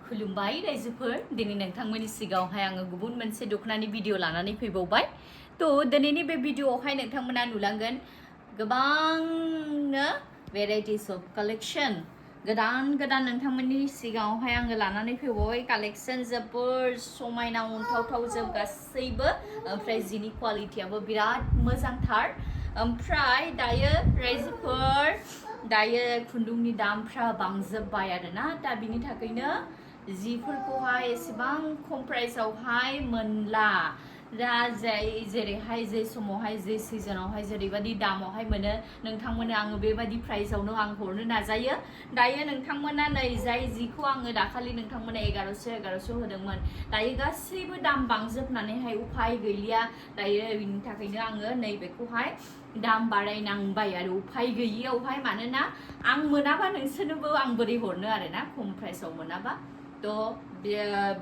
खुलुमबाय रायजोफोर दिनै नोंथांमोननि सिगाङावहाय आङो गुबुन मोनसे दखनानि भिडिअ लानानै फैबावबाय थ' दिनैनि बे भिडिअआवहाय नोंथांमोना नुलांगोन गोबांनो भेराइटिस अफ कालेक्शन गोदान नोंथांमोननि सिगाङावहाय आङो लानानै फैबावबाय कालेक्शन जोबोर समायना अनथावथाव जोब गासैबो ओमफ्राय जिनि क्वालिटियाबो बिराद मोजांथार ओमफ्राय दायो रायजोफोर दायो खुन्दुंनि दामफ्रा बांजोब्बाय आरोना दा बिनि थाखायनो जिफोरखौहाय एसेबां खम प्राइसआवहाय मोनला दा जेरैहाय जे समावहाय जे सिजनावहाय जेरैबायदि दामावहाय मोनो नोंथांमोननो आङो बेबायदि प्राइसआवनो आं हरनो नाजायो दायो नोंथांमोना नै जाय जिखौ आङो दाखालि नोंथांमोना 1100 होदोंमोन दायो गासैबो दाम बांजोबनानैहाय उफाय गैलिया दायो बिनि थाखायनो आङो नैबेखौहाय दाम बारायनांबाय आरो उफाय गैयियावहाय मानोना आं मोनाबा नोंसोरनोबो आं बोरै हरनो आरोना खम प्राइसआव मोनाबा थ'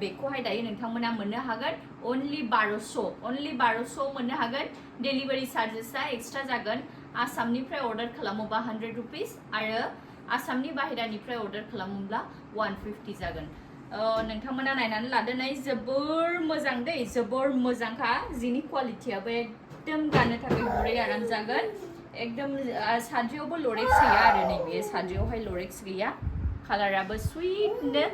बेखौहाय दायो नोंथांमोना मोननो हागोन अनलि 1200 मोननो हागोन डेलिभारि चार्जेसआ एक्सट्रा जागोन आसामनिफ्राय अर्डार खालामोबा 100 रुपिस आरो आसामनि बाहेरानिफ्राय अर्डार खालामोब्ला 150 जागोन नोंथांमोना नायनानै लादो नै जोबोर मोजां दै जोबोर मोजांखा जिनि क्वालिटियाबो एकदम गाननो थाखाय गुरै आराम जागोन एकदम साद्रियावबो लरेक्स गैया आरो नैबे साद्रियावहाय लरेक्स गैया कालाराबो सुइटनो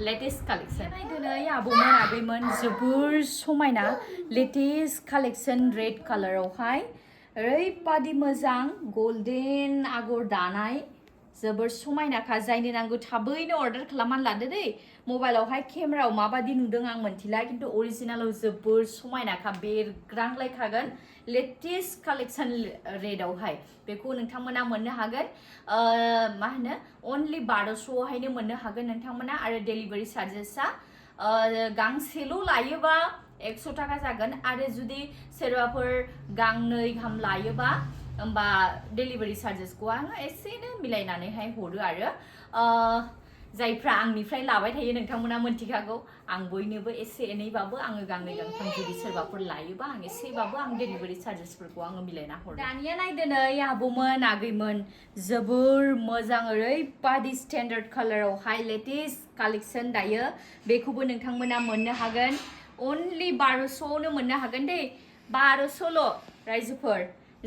लेटेस्ट कालेक्शन दिनै आबौमोन आगैमोन जोबोर समायना लेटेस्ट कालेक्शन रेड कालारावहाय ओरैबादि मोजां गल्डेन आगर दानाय जोबोर समायनाखा जायनो नांगौ थाबैनो अर्डार खालामनानै लादो दै मबाइलावहाय केमेरायाव माबादि नुदों आं मिन्थिला खिन्थु अरिजिनालाव जोबोर समायनाखा बेरग्रांलायखागोन लेटेस्ट कालेक्शन रेडआवहाय बेखौ नोंथांमोना मोननो हागोन मा होनो अनलि 1200आवहायनो मोननो हागोन नोंथांमोना आरो डेलिभारि चार्जेसआ गांसेल' लायोबा 100 थाखा जागोन आरो जुदि सोरबाफोर गांनै गाहाम लायोबा होमबा डेलिभारि चार्जेसखौ आङो एसेनो मिलायनानैहाय हरो आरो जायफ्रा आंनिफ्राय लाबाय थायो नोंथांमोना मोनथिखागौ आं बयनोबो एसे एनैबाबो आङो गांनै गांथाम जुदि सोरबाफोर लायोबा आं एसेबाबो आं डेलिभारि चार्जेसफोरखौ आङो मिलायना हरो दानिया नायदो नै आबौमोन आगैमोन जोबोर मोजां ओरैबादि स्टेन्डार्ड कालारावहाय लेटेस्ट कालेक्शन दायो बेखौबो नोंथांमोना मोननो हागोन अनलि 1200आवनो मोननो हागोन दै 1200ल' रायजोफोर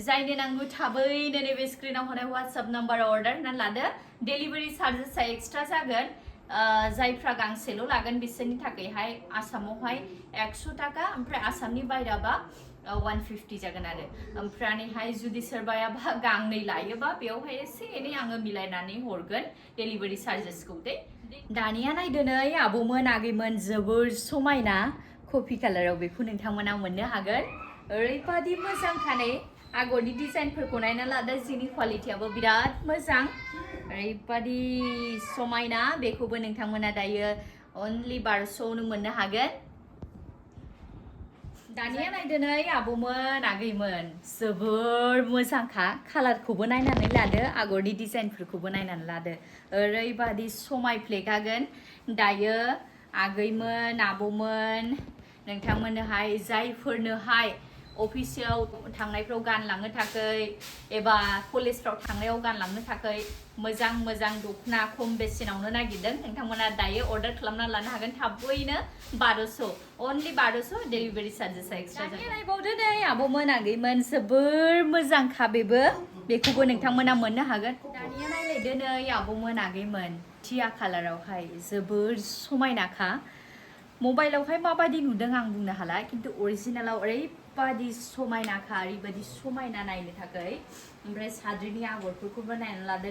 जायनो नांगौ थाबैनो नैबे स्क्रिनाव होनाय WhatsApp नाम्बाराव अर्डार होनानै लादो डेलिभारि चार्जेसआ एक्सट्रा जागोन जायफ्रा गांसेल' लागोन बिसोरनि थाखायहाय आसामावहाय 100 थाखा ओमफ्राय आसामनि बायराबा 150 जागोन आरो ओमफ्रायहाय जुदि सोरबायाबा गांनै लायोबा बेयावहाय एसे एनै आङो मिलायनानै हरगोन डेलिभारि चार्जेसखौ दे दानिया नायदो नै आबौमोन आगैमोन जोबोर समायना कफि कालाराव बेखौ नोंथांमोना मोननो हागोन ओरैबादि मोजांखा नै आगरनि डिजाइनफोरखौ नायना लादो जिनि क्वालिटियाबो बिराद मोजां ओरैबादि समायना बेखौबो नोंथांमोना दायो अनलि 1200आवनो मोननो हागोन दानिया नायदो नै आबौमोन आगैमोन जोबोर मोजांखा कालारखौबो नायनानै लादो आगरनि डिजाइनफोरखौबो नायनानै लादो ओरैबादि समायफ्लेखागोन दायो आगैमोन आबौमोन नोंथांमोननोहाय जायफोरनोहाय अफिसाव थांनायफ्राव गानलांनो थाखाय एबा कलेजफ्राव थांनायाव गानलांनो थाखाय मोजां दखना खम बेसेनावनो नागिरदों नोंथांमोना दायो अर्डार खालामना लानो हागोन थाबैनो 1200 अनलि 1200 डेलिभारि चार्जेसआ एक्सट्रा जागोन नायबावदो नै आबौमोन आगैमोन जोबोर मोजांखा बेखौबो नोंथांमोना मोननो हागोन दानिया नायलायदो नै आबौमोन आगैमोन टिया कालारावहाय जोबोर समायनाखा मबाइलावहाय माबादि नुदों आं बुंनो हाला खिन्थु अरिजिनालाव ओरैबादि समायनाखा ओरैबादि समायना नायनो थाखाय ओमफ्राय साद्रिनि आगरफोरखौबो नायनानै लादो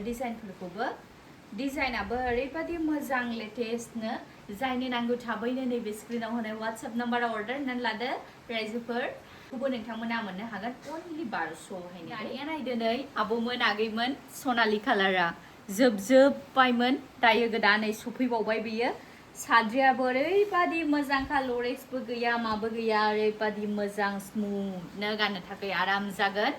डिजाइनाबो ओरैबादि मोजां लेटेस्टनो जायनो नांगौ थाबैनो नैबे स्क्रिनाव होनाय WhatsApp नाम्बाराव अर्डार होनानै लादो प्राइसफोरखौबो नोंथांमोना मोननो हागोन अनलि 1200आवहायनो दानिया नायदो नै आबौमोन आगैमोन सनालि कालारा जोबबायमोन दायो गोदानै सफैबावबाय बेयो साद्रियाबो ओरैबादि मोजांखा लरेक्सबो गैया माबो गैया ओरैबादि मोजां स्मुथनो गाननो थाखाय आराम जागोन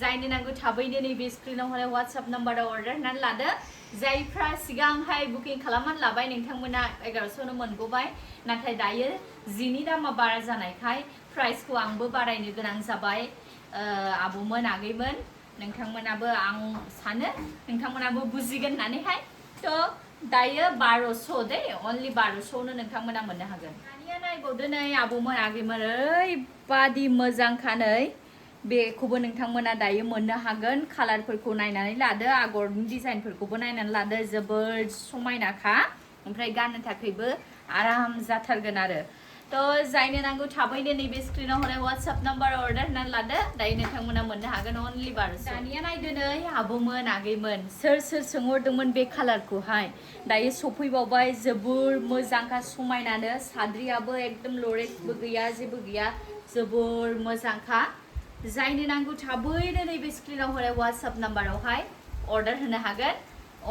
जायनो नांगौ थाबैनो नैबे स्क्रिनाव होनाय WhatsApp नाम्बाराव अर्डार होनानै लादो जायफ्रा सिगांहाय बुकिं खालामनानै लाबाय नोंथांमोना 1100आवनो मोनगबाय नाथाय दायो जिनि दामा बारा जानायखाय प्राइसखौ आंबो बारायनो गोनां जाबाय आबौमोन आगैमोन नोंथांमोनाबो आं सानो नोंथांमोनाबो बुजिगोन होननानैहाय थ' दायो 1200 दे only 1200 नो नोंथांमोना मोननो हागोन दानिया नायबावदो नै आबौमोन आगैमोन ओरैबादि मोजांखा नै बेखौबो नोंथांमोना दायो मोननो हागोन कालारफोरखौ नायनानै लादो आगरनि डिजाइनफोरखौबो नायनानै लादो जोबोद समायनाखा ओमफ्राय गाननो थाखायबो आराम जाथारगोन आरो तो जायनो नांगौ थाबैनो नैबे स्क्रिनाव होनाय WhatsApp नाम्बार अर्डार होनानै लादो दायो नोंथांमोना मोननो हागोन only 1200 दानिया नायदो नै आबौमोन आगैमोन सोर सोंहरदोंमोन बे कालारखौहाय दायो सफैबावबाय जोबोर मोजांखा समायनानो साद्रियाबो एकदम लरेक्सबो गैया जेबो गैया जोबोर मोजांखा जायनो नांगौ थाबैनो नैबे स्क्रिनाव होनाय WhatsApp नाम्बारावहाय अर्डार होनो हागोन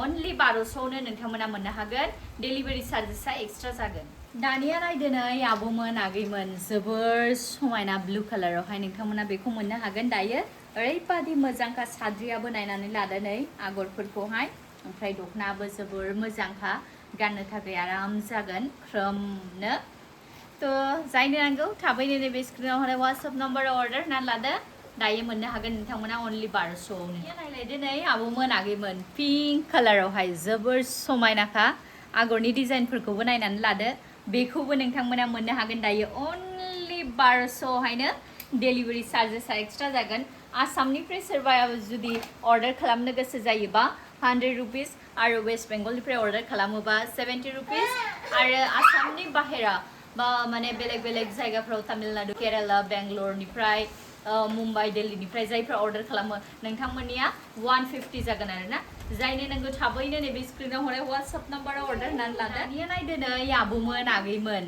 only 1200 नो नोंथांमोना मोननो हागोन डेलिभारि चार्जेसआ एक्सट्रा जागोन दानिया नायदो नै आबौमोन आगैमोन जोबोर समायना ब्लु कालारावहाय नोंथांमोना बेखौ मोननो हागोन दायो ओरैबादि मोजांखा साद्रियाबो नायनानै लादो नै आगरफोरखौहाय ओमफ्राय दखनाबो जोबोर मोजांखा गाननो थाखाय आराम जागोन ख्रोमनो तो जायनो नांगौ थाबैनो नैबे स्क्रिनाव होनाय WhatsApp नाम्बाराव अर्डार होनानै लादो दायो मोननो हागोन नोंथांमोना only 1200 नो नायलायदो नै आबौमोन आगैमोन पिंक कालारावहाय जोबोर समायनाखा आगरनि डिजाइनफोरखौबो नायनानै लादो बेखौबो नोंथांमोना मोननो हागोन दायो only 1200 हायनो डेलिभारि चार्जेसआ एक्सट्रा जागोन आसामनिफ्राय सोरबा जुदि अर्डार खालामनो गोसो जायोबा 100 रुपिस आरो वेस्ट बेंगलनिफ्राय अर्डार खालामोबा 70 रुपिस आरो आसामनि बाहेरा बा माने बेलेग बेलेग जायगाफ्राव तामिलनाडु केराला बेंगलरनिफ्राय मुम्बाइ दिल्लीनिफ्राय जायफ्रा अर्डार खालामो नोंथांमोननिया 150 जागोन आरोना जायनो नांगौ थाबैनो नैबे स्क्रिनाव हरनाय WhatsApp नाम्बाराव अर्डार होनानै लादो दानिया नायदो नै आबौमोन आगैमोन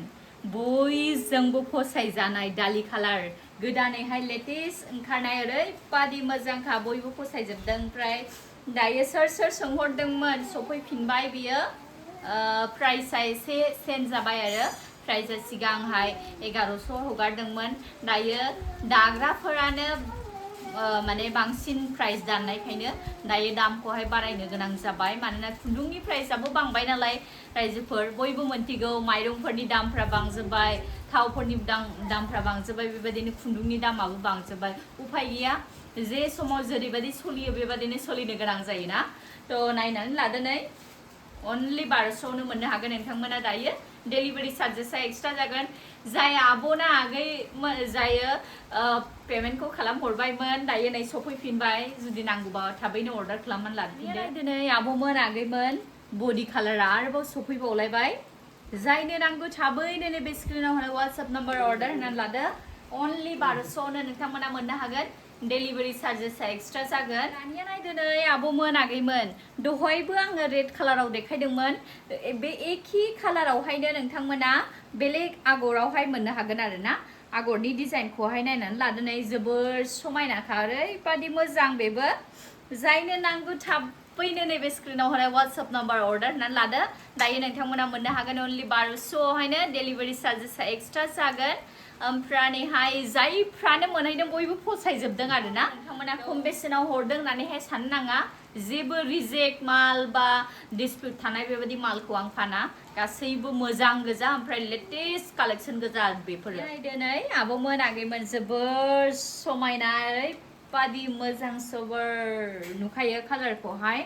बयजोंबो फसायजानाय दालि कालार गोदानैहाय लेटेस्ट ओंखारनाय ओरैबादि मोजांखा बयबो फसायजोबदों ओमफ्राय दायो सोर सोंहरदोंमोन सफैफिनबाय बियो प्राइसआ एसे चेन्ज जाबाय आरो प्राइसआ सिगांहाय 1100 हगारदोंमोन दायो दाग्राफोरानो माने बांसिन प्राइस दाननायखायनो दायो दामखौहाय बारायनो गोनां जाबाय मानोना खुन्दुंनि प्राइसआबो बांबाय नालाय रायजोफोर बयबो मोनथिगौ माइरंफोरनि दामफ्रा बांजोबबाय थावफोरनि दामफ्रा बांजोबबाय बेबायदिनो खुन्दुंनि दामाबो बांजोबबाय उफाय गैया जे समाव जेरैबायदि सोलियो बेबायदिनो सोलिनो गोनां जायोना तो नायनानै लादो नै only 1200 नो मोननो हागोन नोंथांमोना दायो डेलिभारि चार्जेसआ एक्सट्रा जागोन जाय आब'ना आगै जायो पेमेन्टखौ खालामहरबायमोन दायो नै सफैफिनबाय जुदि नांगौबा थाबैनो अर्डार खालामनानै लाफिनदो दिनै आब'मोन आगैमोन बडि कालारा आरोबाव सफैबावलायबाय जायनो नांगौ थाबैनो नैबे स्क्रिनाव होनाय WhatsApp नाम्बार अर्डार होनानै लादो only 1200 नो नोंथांमोना मोननो हागोन डेलिभारि चार्जेसआ एक्सट्रा जागोन दानिया नायदो नै आबौमोन आगैमोन दहायबो आङो रेड कालाराव देखायदोंमोन बे एखे कालारावहायनो नोंथांमोना बेलेग आगरावहाय मोननो हागोन आरोना आगरनि डिजाइनखौहाय नायनानै लादो नै जोबोर समायनाखा ओरैबादि मोजां बेबो जायनो नांगौ थाबैनो नैबे स्क्रिनाव होनाय WhatsApp नाम्बार अर्डार होनानै लादो दायो नोंथांमोना मोननो हागोन only 1200 हायनो डेलिभारि चार्जेसआ एक्सट्रा जागोन ओमफ्रायहाय जायफ्रानो मोनहैदों बयबो फसायजोबदों आरोना नोंथांमोना खम बेसेनाव हरदों होननानैहाय साननो नाङा जेबो रिजेक्ट माल बा डिसपिउट थानाय बेबायदि मालखौ आं फाना गासैबो मोजां गोजा ओमफ्राय लेटेस्ट कालेक्सन गोजा बेफोरो नायदो नै आबौमोन आगैमोन जोबोर समायना ओरैबादि मोजां सोबर नुखायो कालारखौहाय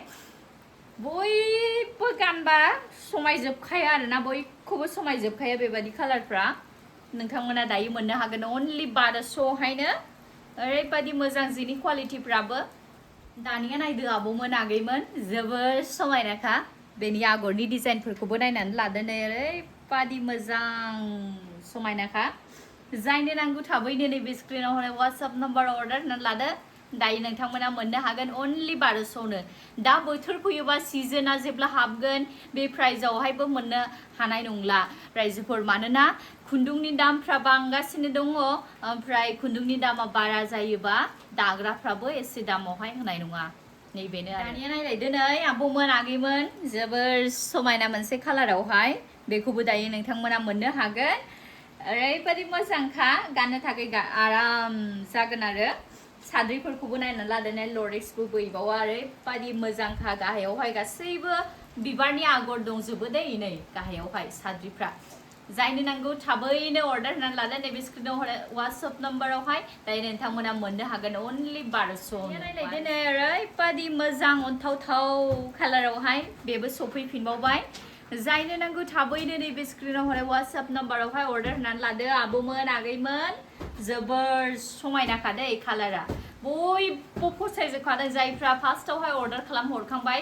बयबो गानबा समायजोबखायो आरोना बयखौबो समायजोबखायो बेबायदि कालारफ्रा नोंथांमोना दायो मोननो हागोन only 1200 हायनो ओरैबादि मोजां जिनि क्वालिटिफ्राबो दानिया नायदो आबौमोन आगैमोन जोबोर समायनाखा बेनि आगरनि डिजाइनफोरखौबो नायनानै लादो नै ओरैबादि मोजां समायनाखा जायनो नांगौ थाबैनो नैबे स्क्रिनाव होनाय WhatsApp नाम्बार अर्डार होनानै लादो दायो नोंथांमोना मोननो हागोन only 1200 नो दा बोथोर फैयोबा सिजोना जेब्ला हाबगोन बे प्राइसआवहायबो मोननो हानाय नंला रायजोफोर मानोना खुन्दुंनि दामफ्रा बांगासिनो दङ ओमफ्राय खुन्दुंनि दामा बारा जायोबा दाग्राफ्राबो एसे दामावहाय होनाय नङा नैबेनो दानिया नायलायदो नै आबौमोन आगैमोन जोबोर समायना मोनसे कालारावहाय बेखौबो दायो नोंथांमोना मोननो हागोन ओरैबादि मोजांखा गाननो थाखाय आराम जागोन आरो साद्रिफोरखौबो नायनानै लादो नै लरेक्सबो बोइबावा ओरैबादि मोजांखा गाहायावहाय गासैबो बिबारनि आगर दंजोबो दै नै गाहायावहाय साद्रिफ्रा जायनो नांगौ थाबैनो अर्डार होनानै लादो नैबे स्क्रिनाव WhatsApp नाम्बारावहाय दायो नोंथांमोना मोननो हागोन अनलि 1200 नायलायदो नै ओरैबादि मोजां अनथावथाव कालारावहाय बेबो सफैफिनबावबाय जायनो नांगौ थाबैनो नैबे स्क्रिनाव WhatsApp नाम्बारावहाय अर्डार होनानै लादो आब'मोन आगैमोन जोबोर समायनाखा दै कालारा बयबो फसायजोबखादों जायफ्रा फार्स्टआवहाय अर्डार खालामहरखांबाय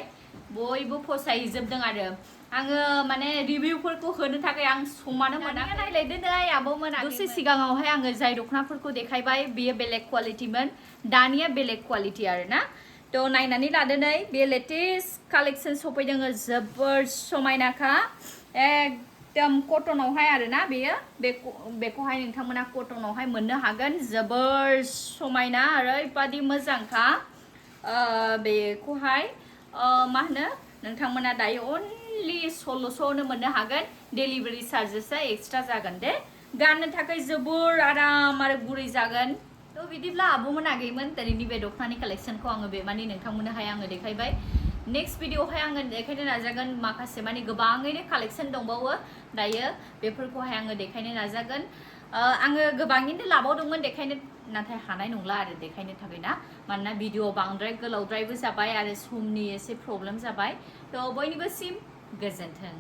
बयबो फसायजोबदों आरो आङो माने रिभिउफोरखौ होनो थाखाय आं समानो मोनाखै नायलायदो नै आब'मोन दसे सिगाङावहाय आङो जाय दख'नाफोरखौ देखायबाय बेयो बेलेग क्वालिटिमोन दानिया बेलेग क्वालिटि आरोना थ' नायनानै लादो नै बे लेटेस्ट कालेक्सन सफैदों जोबोर समायनाखा एकदम कटनावहाय आरोना बेयो बेखौहाय नोंथांमोना कटनावहाय मोननो हागोन जोबोर समायना ओरैबादि मोजांखा बेखौहाय मा होनो नोंथांमोना दायो अनलि 1600नो मोननो हागोन डेलिभारि चार्जेसआ एक्सट्रा जागोन दे गाननो थाखाय जोबोर आराम आरो गुरै जागोन थ' बिदिब्ला आब'मोन आगैमोन दिनैनि बे दख'नानि कालेक्सनखौ आङो बेमानि नोंथांमोननोहाय आङो देखायबाय नेक्स्ट भिडिअ'आवहाय आङो देखायनो नाजागोन माखासे माने गोबाङैनो कालेक्सन दंबावो दायो बेफोरखौहाय आङो देखायनो नाजागोन आङो गोबाङैनो लाबावदोंमोन देखायनो नाथाय हानाय नंला आरो देखायनो थाखाय ना मानोना भिडिअ बांद्राय गोलावद्रायबो जाबाय आरो समनि एसे प्रब्लेम जाबाय थ' बयनिबोसिम गोजोन्थों